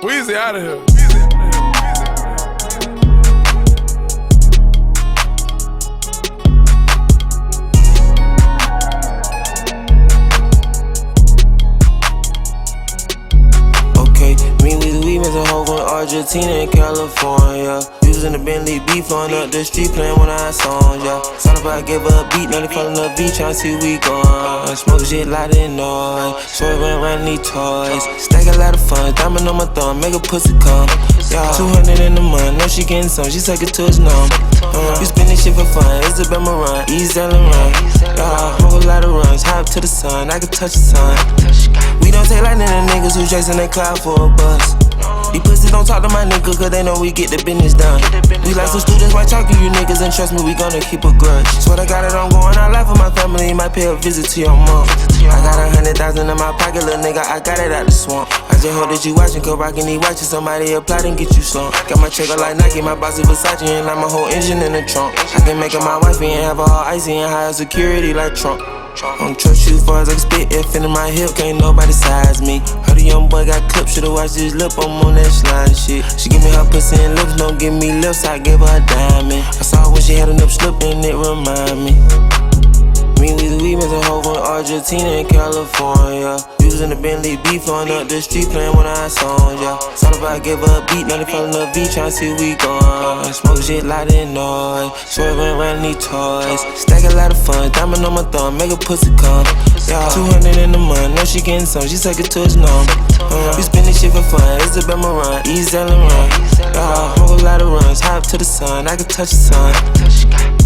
Weezy out of here. Okay, me with we miss a hoe from Argentina and California. We was in the Bentley beef, flowing up the street, playing one of our songs, yeah. Thought about gave her a beat, now they fallin' up beat, tryna see we gone. Smoke shit loud and noise, swear run around these toys. Stack a lot of fun, diamond on my thumb, make a pussy come. Yeah, 200 in the month, know she getting some, she suck it to his numb. We spend this shit for fun, it's a run, East Allen run. Yeah, whole lot of runs, high up to the sun, I can touch the sun. We don't take like none of niggas who chasing the cloud for a bus. These pussies don't talk to my nigga cause they know we get the business done. We like some students, why talk to you niggas and trust me, we gonna keep a grudge. Swear to God, I'm going out life for my family, might pay a visit to your mom. I got 100,000 in my pocket, little nigga, I got it out the swamp. I just hope that you watching, cause rockin' these watches, somebody apply and get you slumped. Got my check like Nike, my bossy Versace, and like my whole engine in the trunk. I can make her my wife and have her all icy and high security like Trump. Don't trust you far as I can spit, if in my hip, can't nobody size me. Heard a young boy got clipped, should've watched his lip, I'm on that slime shit. She give me her pussy and lips, don't give me lips, I gave her a diamond. I saw her when she had a nip slip and it remind me. Me with we miss a hoe from Argentina and California. We was in the Bentley beef, flowing up the street, playing one of our songs, yeah. Thought about give her a beat, now they fallin' up beat, tryna see we gone. Smoke shit loud and noise, swear run around these toys. Stack a lot of fun, diamond on my thumb, make a pussy come. Yeah, 200 in the month, know she getting some, she suck it to his numb. We spend this shit for fun, it's a run, East Allen run. Yeah, whole lot of runs, high up to the sun, I can touch the sun.